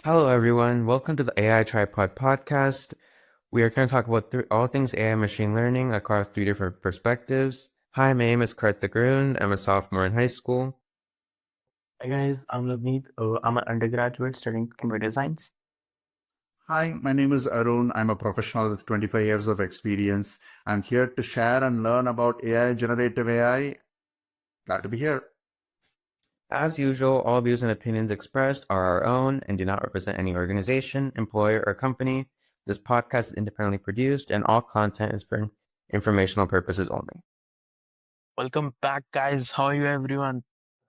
Hello, everyone. Welcome to the AI Tripod podcast. We are going to talk about all things AI machine learning across 3 different perspectives. Hi, my name is Karthick. I'm a sophomore in high school. Hi guys, I'm Loveneet. I'm an undergraduate studying computer science. Hi, my name is Arun. I'm a professional with 25 years of experience. I'm here to share and learn about AI, generative AI. Glad to be here. As usual, all views and opinions expressed are our own and do not represent any organization, employer, or company. This podcast is independently produced and all content is for informational purposes only. Welcome back, guys. How are you, everyone?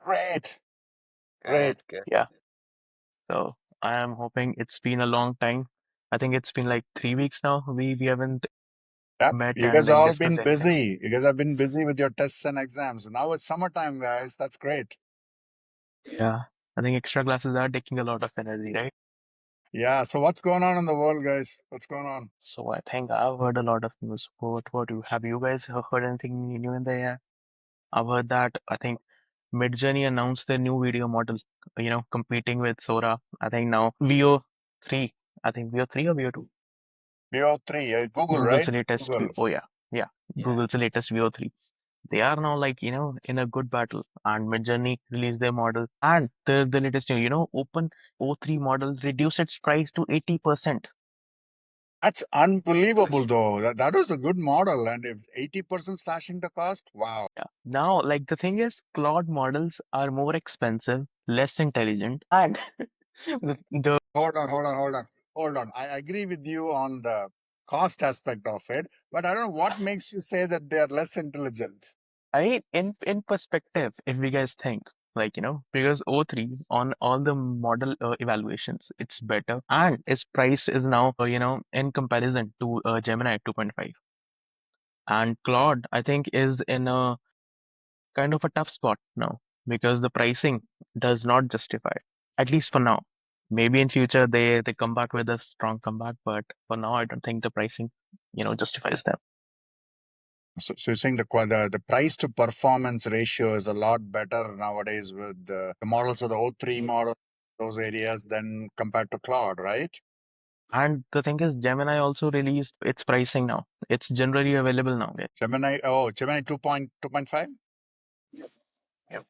Great. Good. Yeah, so I am hoping it's been a long time. I think it's been like 3 weeks now. We haven't Yep. met You and guys like all discussed been anything. busy. You guys have been busy with your tests and exams. Now it's summertime, guys. That's great. Yeah, I think extra classes are taking a lot of energy, right? Yeah. So what's going on in the world, guys? What's going on? So I think I've heard a lot of news. What do have you guys heard anything new in the air? I've heard that I think Midjourney announced their new video model, competing with Sora. I think now VO3. I think VO3 or VO2. VO3, Google, Google's right? latest, Google. oh yeah, Google's latest VO3. They are now like, in a good battle. And Midjourney released their model. And the latest, Open O3 model reduced its price to 80%. That's unbelievable, though. That was a good model. And if 80% slashing the cost, wow. Yeah. Now, like the thing is, Claude models are more expensive, less intelligent, and the Hold on. I agree with you on the cost aspect of it, but I don't know what makes you say that they are less intelligent. in perspective, if we guys think, like, because O3 on all the model evaluations, it's better, and its price is now, in comparison to Gemini 2.5. And Claude, I think, is in a kind of a tough spot now because the pricing does not justify it, at least for now. Maybe in future they come back with a strong comeback, but for now I don't think the pricing, justifies them. So you're saying the price to performance ratio is a lot better nowadays with the models of the O3 model, those areas, than compared to Claude, right? And the thing is, Gemini also released its pricing now. It's generally available now. Gemini 2.5? Yep.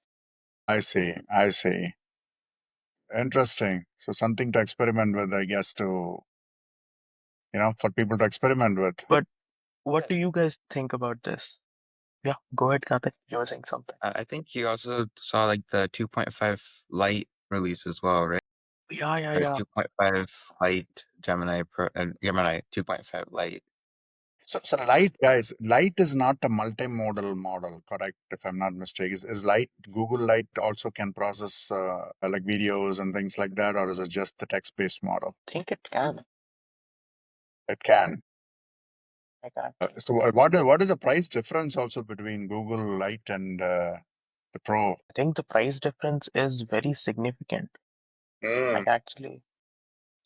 I see. Interesting. So something to experiment with, I guess, for people to experiment with. But what do you guys think about this? Yeah, go ahead, Karthik. You were saying something. I think you also saw like the 2.5 Lite release as well, right? Or Yeah. 2.5 Lite Gemini Pro and Gemini 2.5 Lite. So Light is not a multimodal model, correct? If I'm not mistaken, is Light Google Light also can process like videos and things like that, or is it just the text-based model? I think it can. It can. Like actually. So what is the price difference also between Google Light and the Pro? I think the price difference is very significant. Mm. Like actually,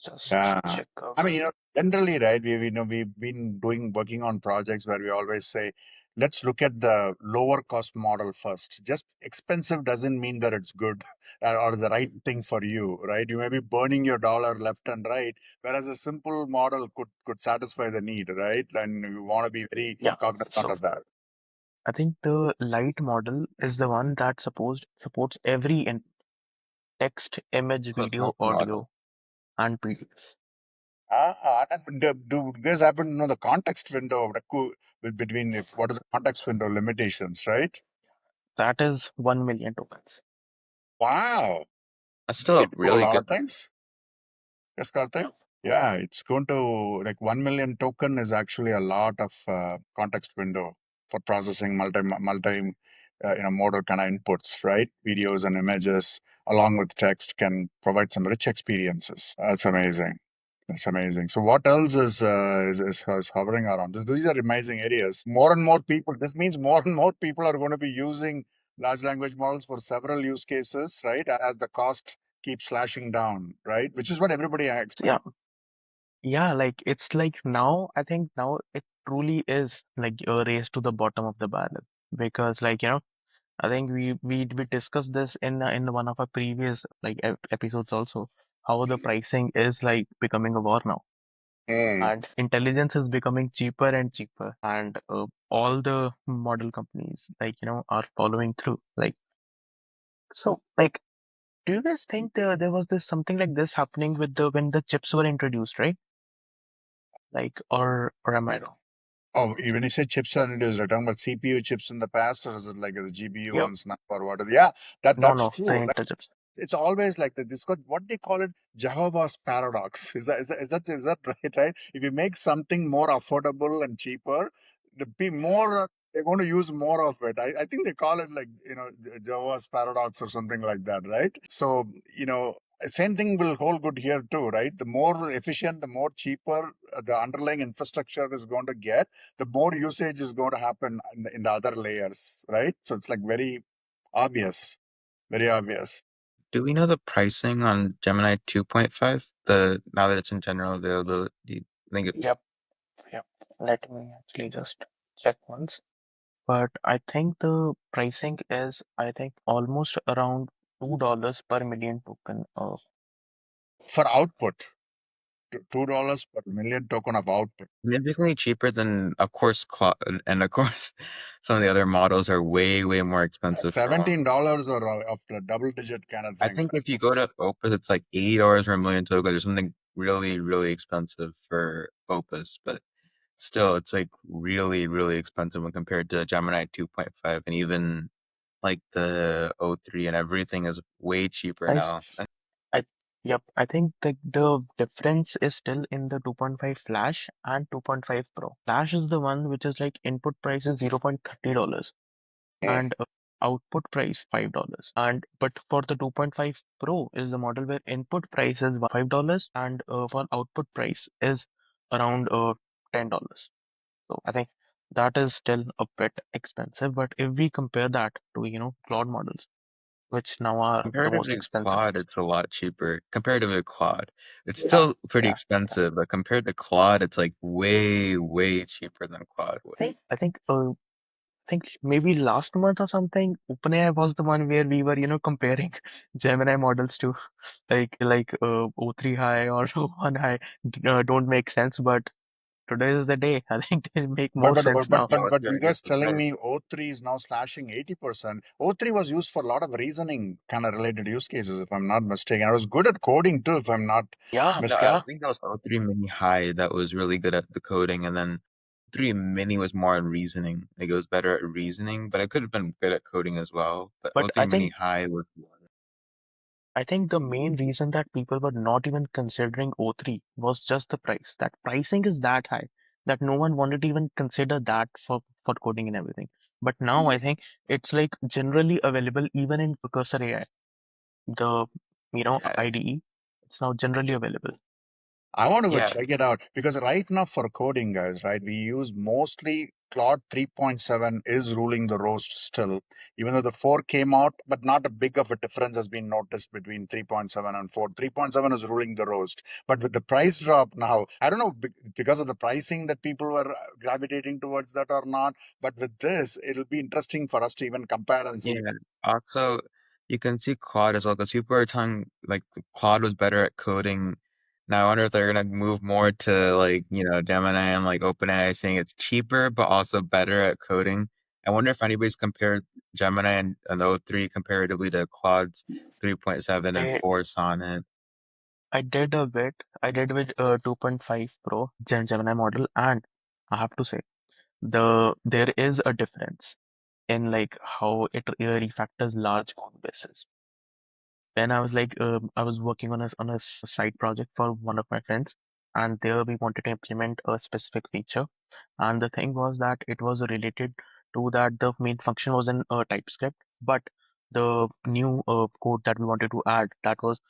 just Yeah. check I out. mean, generally, right, we've been working on projects where we always say, let's look at the lower cost model first. Just expensive doesn't mean that it's good or the right thing for you, right? You may be burning your dollar left and right, whereas a simple model could satisfy the need, right? And you want to be very Yeah. cognizant So of that. I think the light model is the one that supports every in text, image, So it's video, multi-model. audio, and PDFs. And do you guys happen to know the context window of between what is the context window limitations, right? That is 1 million tokens. Wow. That's still a It do a really lot good. of things. Yes, Karthik? Yeah. Yeah, it's going to like 1 million token is actually a lot of context window for processing modal kind of inputs, right? Videos and images along with text can provide some rich experiences. That's amazing. That's amazing. So what else is hovering around? These are amazing areas. More and more people. This means more and more people are going to be using large language models for several use cases, right? As the cost keeps slashing down, right? Which is what everybody So yeah, expects. yeah, like it's like now, I think now it truly is like a race to the bottom of the barrel because, like, I think we discussed this in one of our previous like episodes also, how the pricing is like becoming a war now, Mm. and intelligence is becoming cheaper and cheaper, and all the model companies are following through. Like so, like, do you guys think there was this something like this happening with the when the chips were introduced, right? Like, or am I wrong? Oh, when you say chips are introduced, are you talking about CPU chips in the past, or is it like the GPU Yep. ones now, or what? Yeah, No, that's no, the true. interchips. It's always like that. This got what they call it, Jehovah's paradox. Is that right? Right? If you make something more affordable and cheaper, the be more they're going to use more of it. I think they call it like Jehovah's paradox or something like that, right? So same thing will hold good here too, right? The more efficient, the more cheaper the underlying infrastructure is going to get, the more usage is going to happen in the other layers, right? So it's like obvious, very obvious. Do we know the pricing on Gemini 2.5? The now that it's in general availability, do you think it? Yep, yep. Let me actually just check once. But I think the pricing is, I think, almost around $2 per million token. For output, $2 per million token of output. Significantly cheaper than, of course, Claude, and of course, some of the other models are way, way more expensive for one. $17 or of the double digit kind of I thing. think if you go to Opus, it's like $80 for a million tokens or something really, really expensive for Opus, but still, it's like really, really expensive when compared to Gemini 2.5, and even like the O3 and everything is way cheaper I, s- now. I, yep, I think the difference is still in the 2.5 Flash and 2.5 Pro. Flash is the one which is like input price is $0.30 Mm. and output price $5. And but for the 2.5 Pro is the model where input price is $5 and for output price is around $10. So I think that is still a bit expensive. But if we compare that to, cloud models, which now are the most Comparatively expensive Claude, ones. it's a lot cheaper. Comparatively Claude, it's Yeah, still pretty yeah. expensive, but compared to Claude, it's like way, way cheaper than Claude was. I think maybe last month or something, OpenAI was the one where we were, comparing Gemini models to like O3 high or O1 high don't make sense, but today is the day. I think they make But more but sense but but now. but, No, it's but you very guys telling different. me O3 is now slashing 80%. O3 was used for a lot of reasoning kind of related use cases, if I'm not mistaken. I was good at coding too, if I'm not Yeah, No, I mistaken. yeah. think that was O3 Mini High that was really good at the coding, and then 3 Mini was more on reasoning. Like it was better at reasoning, but it could have been good at coding as well. But But O3 Mini High was I think the main reason that people were not even considering O3 was just the price. That pricing is that high that no one wanted to even consider that for coding and everything. But now I think it's like generally available even in Cursor AI, the yeah, IDE. It's now generally available. I want to go yeah. check it out because right now for coding, guys, right, we use mostly Claude 3.7 is ruling the roast still, even though the 4 came out, but not a big of a difference has been noticed between 3.7 and 4. 3.7 is ruling the roast. But with the price drop now, I don't know because of the pricing that people were gravitating towards that or not, but with this, it'll be interesting for us to even compare and see. Yeah. Also, you can see Claude as well because people are telling like Claude was better at coding. Now I wonder if they're gonna move more to like, Gemini and like OpenAI saying it's cheaper but also better at coding. I wonder if anybody's compared Gemini and O3 comparatively to Claude's 3.7 and I 4 Sonnet. I did a bit. I did with 2.5 Pro Gemini model, and I have to say there is a difference in like how it refactors large code bases. Then I was like, I was working on a side project for one of my friends, and there we wanted to implement a specific feature. And the thing was that it was related to that the main function was in TypeScript, but the new code that we wanted to add that was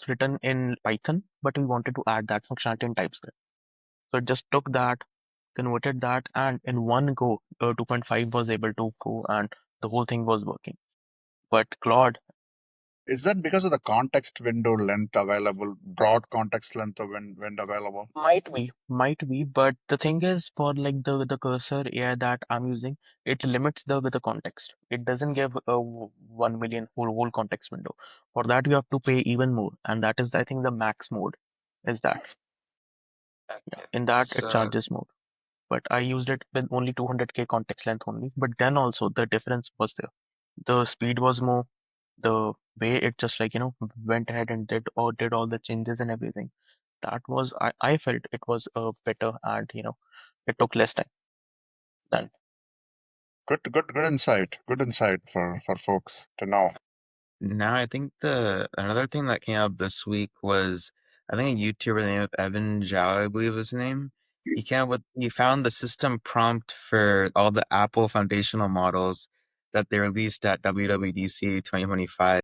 written in Python, but we wanted to add that functionality in TypeScript. So it just took that, converted that, and in one go, 2.5 was able to go, and the whole thing was working. But Claude Is that because of the context window length available, broad context length of window available? Might be, but the thing is, for like the cursor AI that I'm using, it limits the context. It doesn't give a 1 million whole context window. For that, you have to pay even more, and that is, I think, the max mode is that. Yeah, Okay. in that it So charges more. But I used it with only 200K context length only. But then also the difference was there. The speed was more. The way it just like went ahead and did all the changes and everything. That was I felt it was better, and it took less time than. Good insight. Good insight for folks to know. now I think the another thing that came out this week was I think a YouTuber named Evan Zhao, I believe was his name. He found the system prompt for all the Apple foundational models that they released at WWDC 2025.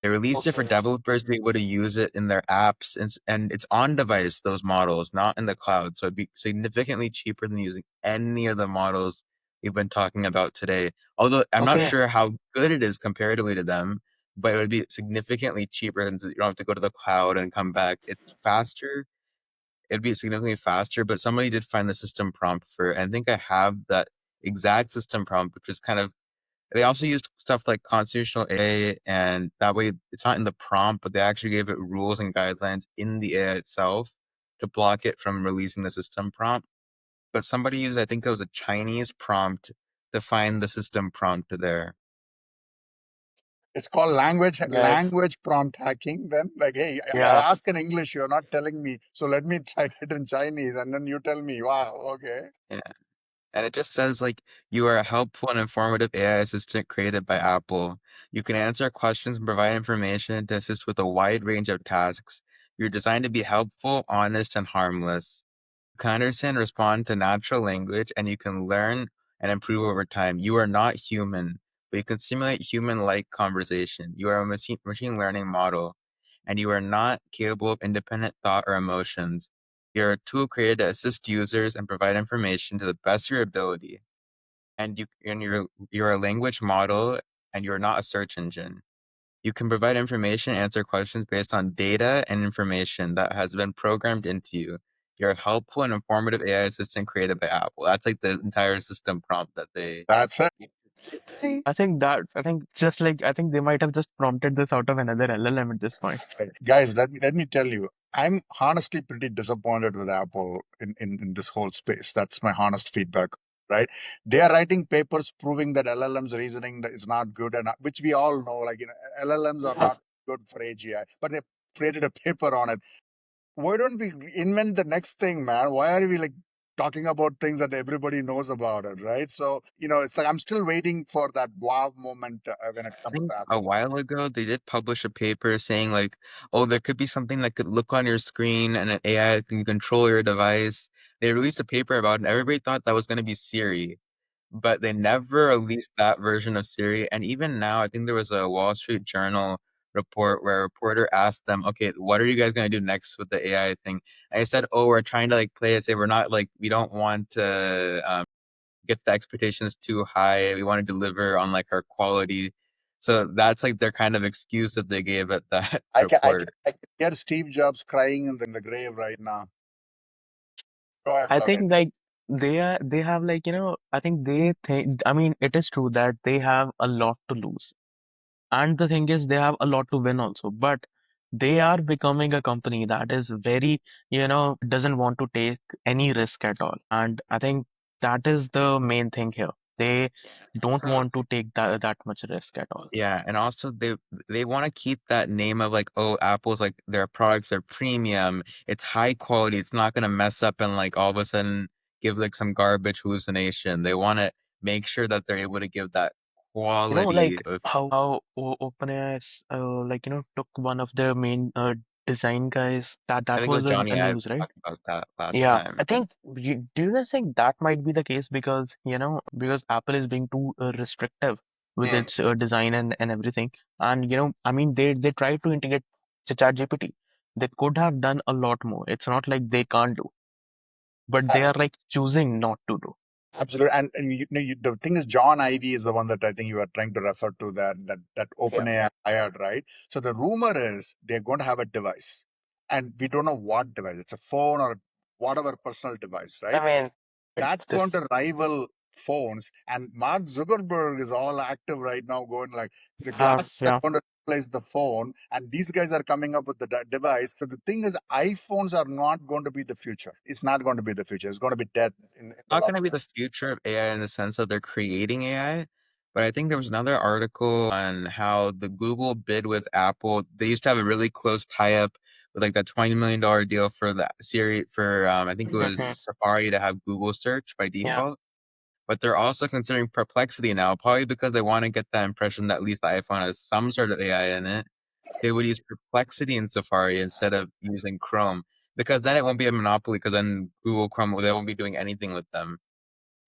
They released it for Okay. developers to be able to use it in their apps, and it's on device, those models, not in the cloud. So it'd be significantly cheaper than using any of the models we've been talking about today. Although I'm not Okay. sure how good it is comparatively to them, but it would be significantly cheaper than you don't have to go to the cloud and come back. It's faster. It'd be significantly faster, but somebody did find the system prompt for it. And I think I have that exact system prompt, which is kind of they also used stuff like constitutional AI, and that way it's not in the prompt, but they actually gave it rules and guidelines in the AI itself to block it from releasing the system prompt. But somebody used, I think it was a Chinese prompt to find the system prompt there. It's called Yes. language prompt hacking. Then, like, hey, I Yeah. ask in English, you're not telling me, so let me type it in Chinese, and then you tell me. Wow, okay. Yeah. And it just says like you are a helpful and informative AI assistant created by Apple. You can answer questions and provide information to assist with a wide range of tasks. You're designed to be helpful, honest, and harmless. You can understand and respond to natural language, and you can learn and improve over time. You are not human, but you can simulate human-like conversation. You are a machine learning model, and you are not capable of independent thought or emotions. You're a tool created to assist users and provide information to the best of your ability. You're a language model, and you're not a search engine. You can provide information, answer questions based on data and information that has been programmed into you. You're a helpful and informative AI assistant created by Apple. That's like the entire system prompt that they. That's it. I think they might have just prompted this out of another LLM at this point. Right. Guys, let me tell you, I'm honestly pretty disappointed with Apple in this whole space. That's my honest feedback. Right? They are writing papers proving that LLM's reasoning is not good, and which we all know, like LLMs are not good for AGI, but they created a paper on it. Why don't we invent the next thing, man? Why are we like talking about things that everybody knows about it, right? So, it's like I'm still waiting for that wow moment when it I comes think to a Apple. while ago they did publish a paper saying like, oh, there could be something that could look on your screen and an AI can control your device. They released a paper about it, and everybody thought that was going to be Siri, but they never released that version of Siri. And even now, I think there was a Wall Street Journal report where a reporter asked them, okay, what are you guys going to do next with the AI thing? And they said, oh, we're trying to like play it safe. We're not like, we don't want to get the expectations too high. We want to deliver on like our quality. So that's like their kind of excuse that they gave at that report. I can hear Steve Jobs crying in the grave right now. Go ahead, I Loveneet. think like they have like I think they think, I mean, it is true that they have a lot to lose. And the thing is, they have a lot to win also, but they are becoming a company that is very, doesn't want to take any risk at all. And I think that is the main thing here. They don't So want to take that much risk at all. yeah, and also they want to keep that name of like, oh, Apple's like their products are premium, it's high quality, it's not gonna mess up and like all of a sudden give like some garbage hallucination. They want to make sure that they're able to give that quality Like of. how OpenAI took one of their main design guys. That I that think it was was in Johnny a Ive news, right? talked about that last Yeah, I time. think do you guys think that might be the case because because Apple is being too restrictive with its design and everything, and I mean they try to integrate ChatGPT. They could have done a lot more. It's not like they can't do, but they are like choosing not to do. Absolutely, and the thing is, John Ivy is the one that I think you are trying to refer to, that Yeah. OpenAI hired, right? So the rumor is they're going to have a device, and we don't know what device. It's a phone or whatever personal device, I right? mean, That's this. going to rival phones. And Mark Zuckerberg is all active right now, going like the glasses are Yeah. going to replace the phone, and these guys are coming up with the device. So the thing is, iPhones are not going to be the future. It's not going to be the future. It's going to be dead in the Not long going to be run. the future of AI in the sense that they're creating AI, but I think there was another article on how the Google bid with Apple. They used to have a really close tie-up with like that $20 million deal for the Siri for I think it was Safari to have Google search by Yeah. default. But they're also considering Perplexity now, probably because they want to get that impression that at least the iPhone has some sort of AI in it. They would use Perplexity in Safari instead of using Chrome, because then it won't be a monopoly, because then Google Chrome, they won't be doing anything with them.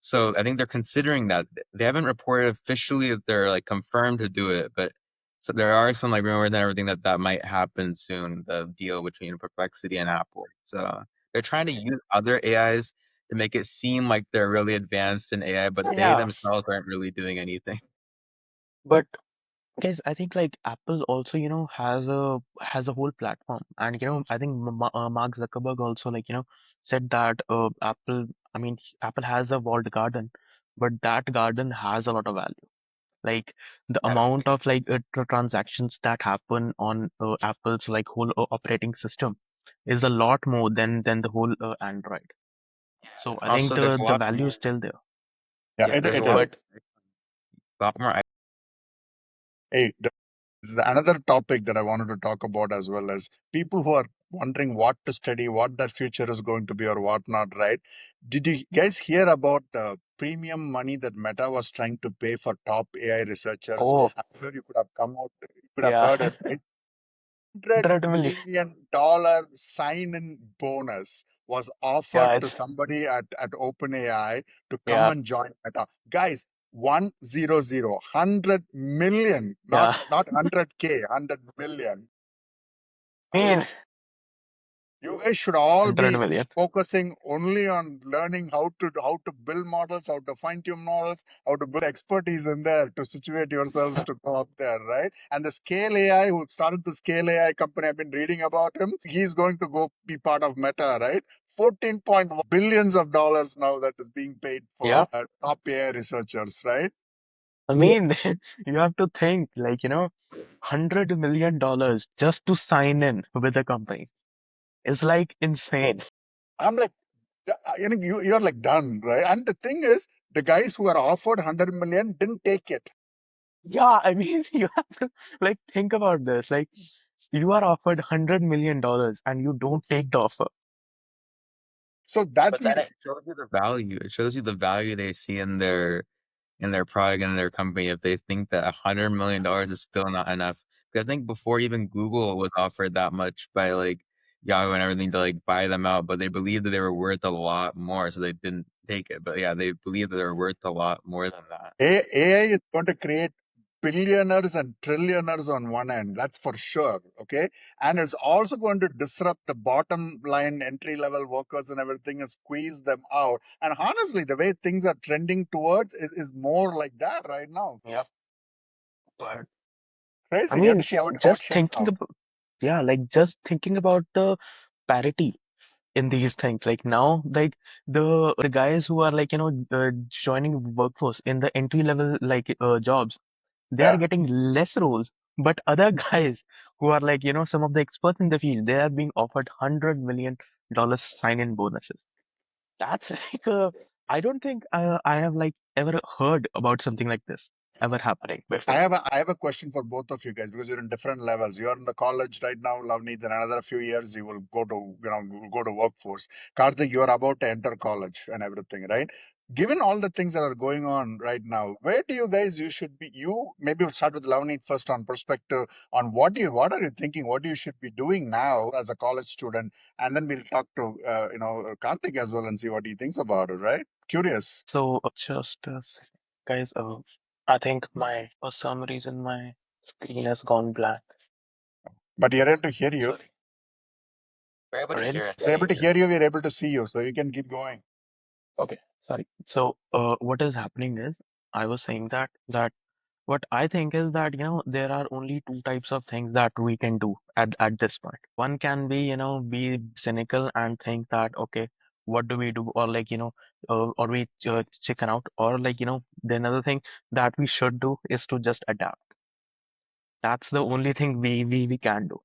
So I think they're considering that. They haven't reported officially that they're like confirmed to do it, but so there are some like rumors and everything that might happen soon, the deal between Perplexity and Apple. So they're trying to use other AIs to make it seem like they're really advanced in AI, but they Yeah. themselves aren't really doing anything. But guys, I think like Apple also, has a whole platform, and I think Mark Zuckerberg also said that Apple has a walled garden, but that garden has a lot of value. Like the Yeah. amount of transactions that happen on Apple's like whole operating system is a lot more than the whole Android. So I think Also, there's a the lot value more. is still there. Yeah, Yeah, there's a it lot, is. But lot more. Hey, this is another topic that I wanted to talk about as well, as people who are wondering what to study, what their future is going to be, or what not, right? Did you guys hear about the premium money that Meta was trying to pay for top AI researchers? oh I'm sure you could have come out, you could have yeah, heard it, right? $100 100 million. million sign-in bonus was offered Yeah, to it's somebody at OpenAI to come yeah, and join Meta. Guys, 100 million, not yeah. 100K, 100 million. I mean, You guys should all 100 be million. focusing only on learning how to build models, how to fine tune models, how to build expertise in there to situate yourselves to go up there, right? And the Scale AI, who started the Scale AI company, I've been reading about him. He's going to go be part of Meta, right? 14.1 billions of dollars now that is being paid for Yeah. top AI researchers, right? I mean, you have to think $100 million just to sign in with a company. It's like insane. I'm like, you're like done, right? And the thing is, the guys who are offered 100 million didn't take it. Yeah, I mean, you have to think about this. Like, you are offered $100 million and you don't take the offer. So that But then means it shows you the value. It shows you the value they see in their product and their company if they think that $100 million is still not enough. 'Cause I think before even Google was offered that much by like Yahoo and everything to like buy them out, but they believed that they were worth a lot more, so they didn't take it. But yeah, they believed that they were worth a lot more than that. AI is going to create billionaires and trillionaires on one end, that's for sure. Okay. And it's also going to disrupt the bottom line entry level workers and everything, and squeeze them out. And honestly, the way things are trending towards is more like that right now. Yeah. But I Crazy. You have to mean, see how it just shakes thinking out. about, yeah, just thinking about the parity in these things. Like now, like the guys who are joining workforce in the entry level jobs, they are Yeah. getting less roles. But other guys who are some of the experts in the field, they are being offered $100 million sign-in bonuses. That's I don't think I have ever heard about something like this ever happening before. I have a question for both of you guys, because you're in different levels. You're in the college right now, Loveneet. In another few years, you will go to go to workforce. Karthik, you're about to enter college and everything, right? Given all the things that are going on right now, where do you guys you should be? You maybe we'll start with Loveneet first on perspective on what are you thinking? What you should be doing now as a college student, and then we'll talk to Karthik as well and see what he thinks about it. Right? Curious. So just a second, guys. I think for some reason my screen has gone blank. But you're able to hear you. Sorry. We're able to Really? hear and We're able see to you. hear you. We're able to see you. So you can keep going. Okay, sorry. So, what is happening is, I was saying that what I think is that, there are only two types of things that we can do at this point. One can be, be cynical and think that, okay, what do we do? Or like, or we chicken out. Or like, the another thing that we should do is to just adapt. That's the only thing we can do.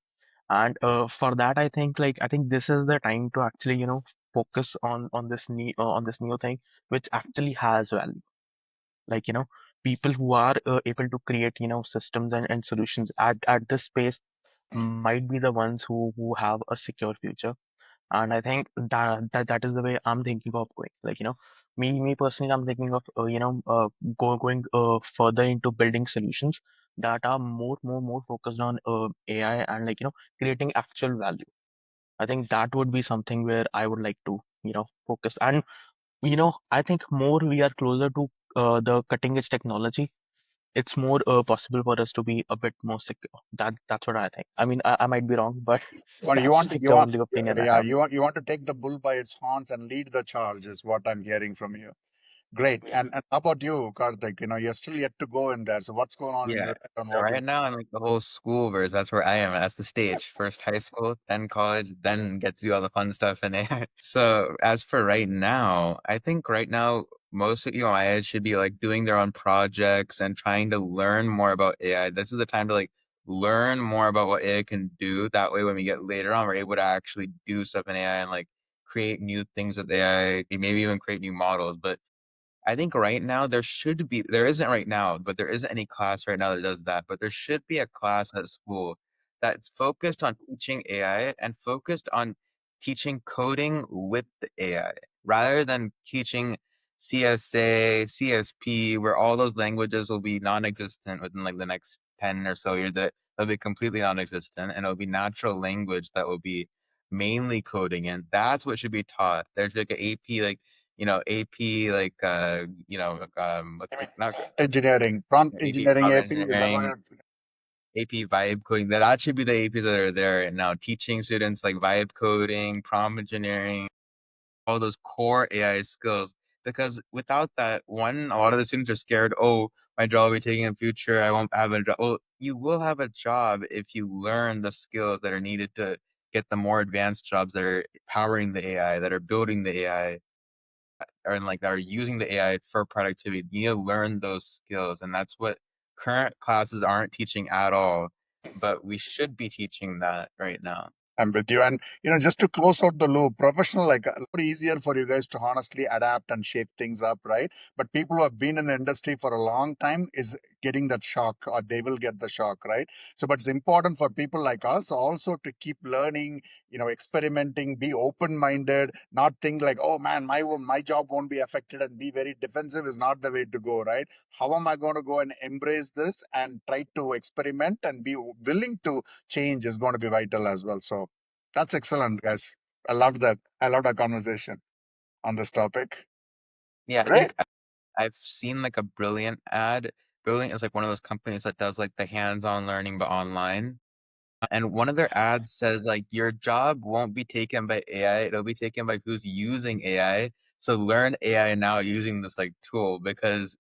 And for that, I think this is the time to actually, focus on this new thing, which actually has value. Like, people who are able to create, systems and solutions at this space might be the ones who have a secure future. And I think that is the way I'm thinking of going. Like, me personally, I'm thinking of going further into building solutions that are more focused on AI and like, creating actual value. I think that would be something where I would like to, focus. And I think more we are closer to the cutting edge technology, it's more possible for us to be a bit more secure. That's what I think. I mean, I might be wrong, but Well, that's like the only opinion I yeah, have. you want to take the bull by its horns and lead the charge, is what I'm hearing from you. Great. And how about you, Karthik? You're still yet to go in there. So what's going on in Yeah. your head on So what you? right now I'm like the whole school verse. That's where I am. That's the stage. First high school, then college, then get to do all the fun stuff in AI. So as for right now, I think right now most of my age should be like doing their own projects and trying to learn more about AI. This is the time to like learn more about what AI can do. That way when we get later on, we're able to actually do stuff in AI and like create new things with AI, maybe even create new models. But I think right now there isn't right now, but there isn't any class right now that does that. But there should be a class at school that's focused on teaching AI and focused on teaching coding with the AI rather than teaching CSA, CSP, where all those languages will be non-existent within like the next 10 or so years. That they'll be completely non-existent and it'll be natural language that will be mainly coding in. That's what should be taught. There's like an AP like AP like what's it not Engineering, prompt AP engineering prompt AP, is that what engineering, AP vibe coding. That should be the APs that are there now, teaching students like vibe coding, prompt engineering, all those core AI skills. Because without that, one, a lot of the students are scared, oh, my job will be taken in future, I won't have a job. Well, you will have a job if you learn the skills that are needed to get the more advanced jobs that are powering the AI, that are building the AI and like that are using the AI for productivity. You need to learn those skills, and that's what current classes aren't teaching at all. But we should be teaching that right now. I'm with you. And just to close out the loop, professional, like a lot easier for you guys to honestly adapt and shape things up, right? But people who have been in the industry for a long time is getting that shock, or they will get the shock, right? So, but it's important for people like us also to keep learning, experimenting, be open-minded, not think like, oh man, my job won't be affected, and be very defensive is not the way to go, right? How am I going to go and embrace this and try to experiment and be willing to change is going to be vital as well. So that's excellent, guys. I love that. I love that conversation on this topic. Yeah, I Great. think I've seen like a Brilliant ad. Brilliant is like one of those companies that does like the hands-on learning but online. And one of their ads says like your job won't be taken by AI, it'll be taken by who's using AI. So learn AI now using this like tool because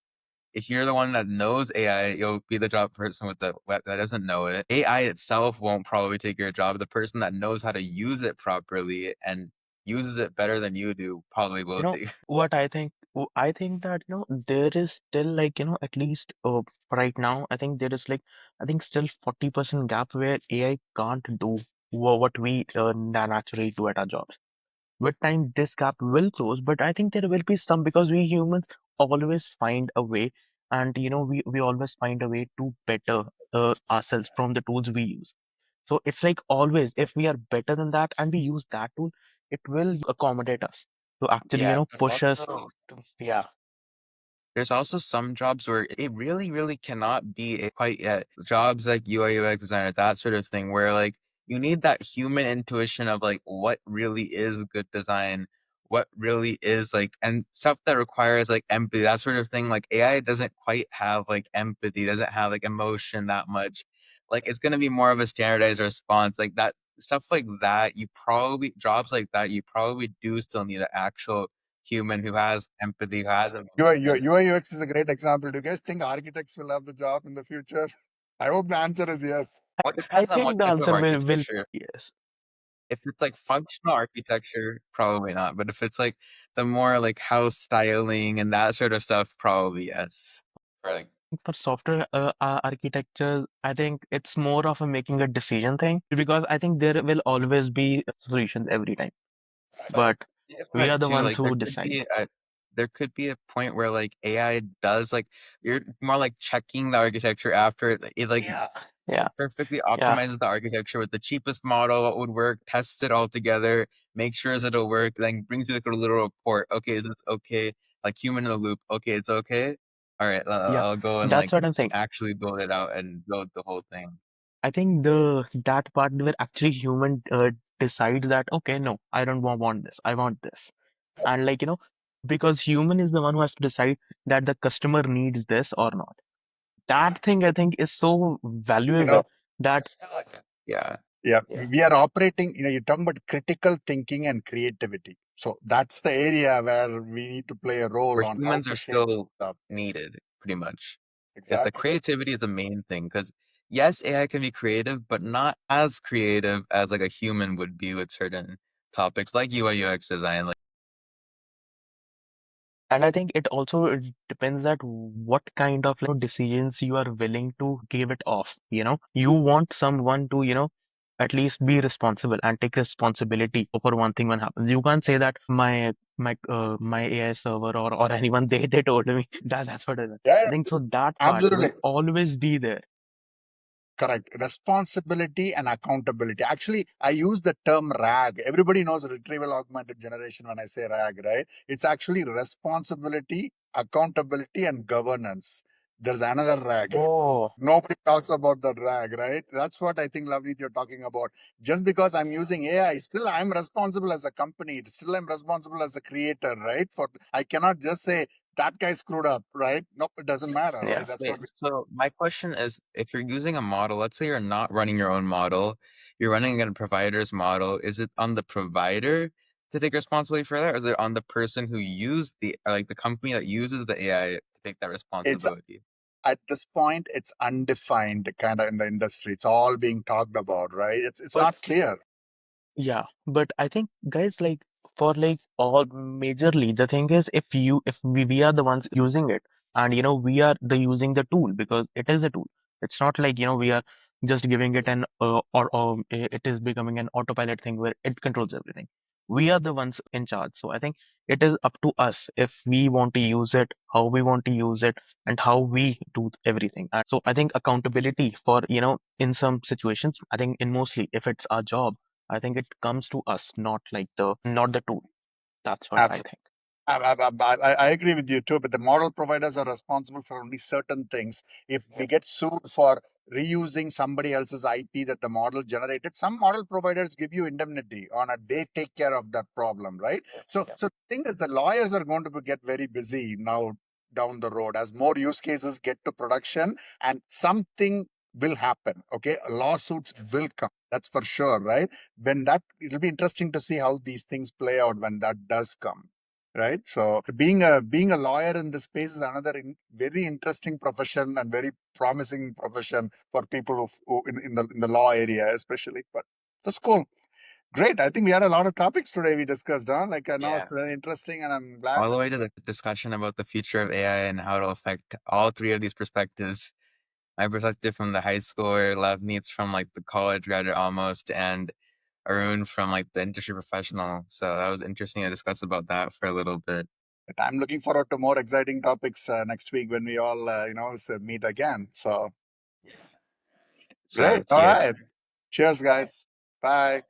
if you're the one that knows AI, you'll be the job person with the that doesn't know it. AI itself won't probably take your job. The person that knows how to use it properly and uses it better than you do probably will take. What I think, I think that, there is still like, at least right now, I think there is like, I think still 40% gap where AI can't do what we naturally do at our jobs. With time, this gap will close, but I think there will be some because we humans always find a way, and we always find a way to better ourselves from the tools we use. So it's like always, if we are better than that and we use that tool, it will accommodate us to actually, Yeah, but push us also to, yeah. there's also some jobs where it really, really cannot be quite yet. Jobs like UI UX designer, that sort of thing, where like you need that human intuition of like what really is good design, what really is like, and stuff that requires like empathy, that sort of thing. Like AI doesn't quite have like empathy, doesn't have like emotion that much. Like it's gonna be more of a standardized response, like that stuff like that. You probably jobs like that, you probably do still need an actual human who has empathy, who has UI UX is a great example. Do you guys think architects will have the job in the future? I hope the answer is yes. What I depends on what think the type of answer will architecture. yes. If it's like functional architecture, probably not. But if it's like the more like house styling and that sort of stuff, probably yes. Or like For software architecture, I think it's more of a making a decision thing because I think there will always be solutions every time, but but we are the too, ones like who decide. there could be a point where like AI does like you're more like checking the architecture after it like Yeah, yeah, perfectly yeah, optimizes the architecture with the cheapest model, what would work, tests it all together, makes sure it'll work, then brings you like a little report. Okay, is this okay? Like human in the loop. Okay, it's okay. All right, yeah. I'll go and That's like what I'm saying. actually build it out and build the whole thing. I think the that part where actually human decide that okay, no, I don't want this. I want this, and like because human is the one who has to decide that the customer needs this or not. That thing I think is so You know, valuable that Yeah. yeah, yeah. we are operating, you're talking about critical thinking and creativity. So that's the area where we need to play a role Where on how humans to are shape still stuff. needed, pretty much. Yes, the Exactly. creativity is the main thing because yes, AI can be creative, but not as creative as like a human would be with certain topics like UI UX design. Like And I think it also depends that what kind of decisions you are willing to give it off. You want someone to, at least be responsible and take responsibility for one thing when happens. You can't say that my AI server or anyone they told me that's what it is. Yeah, I think so that part will absolutely. always be there. Correct. Responsibility and accountability. Actually, I use the term RAG. Everybody knows retrieval augmented generation when I say RAG, right? It's actually responsibility, accountability, and governance. There's another RAG. Oh, Nobody talks about the RAG, right? That's what I think, Loveneet, you're talking about. Just because I'm using AI, still I'm responsible as a company. Still I'm responsible as a creator, right? I cannot just say that guy screwed up, right? Nope, it doesn't matter, yeah. right? That's wait, what we so my question is, if you're using a model, let's say you're not running your own model, you're running a provider's model, is it on the provider to take responsibility for that, or is it on the person who used like the company that uses the AI to take that it's responsibility? at this point it's undefined kind of in the industry. It's all being talked about, right? It's But not clear. yeah, but I think guys for all majorly the thing is if we are the ones using it and we are the using the tool because it is a tool. It's not like we are just giving it an it is becoming an autopilot thing where it controls everything. We are the ones in charge. So I think it is up to us if we want to use it, how we want to use it, and how we do everything. And so I think accountability for in some situations, I think in mostly if it's our job I think it comes to us, not the tool. That's what I think. I agree with you too, but the model providers are responsible for only certain things. If we get sued for reusing somebody else's IP that the model generated, some model providers give you indemnity on it. They take care of that problem, right? So, Yeah. so the thing is, the lawyers are going to get very busy now down the road as more use cases get to production, and something will happen. Okay, lawsuits will come. That's for sure, right? When that, it'll be interesting to see how these things play out when that does come, right? So being a lawyer in this space is another very interesting profession and very promising profession for people who in the law area especially. But that's cool. Great. I think we had a lot of topics today we discussed, huh? Like I know Yeah. it's very interesting, and I'm glad. All the way to the discussion about the future of AI and how it'll affect all three of these perspectives. My perspective from the high schooler, Loveneet's from like the college graduate almost, and Arun from like the industry professional. So that was interesting to discuss about that for a little bit. I'm looking forward to more exciting topics next week when we all meet again. So So great. All cheers. right. Cheers, guys. Bye.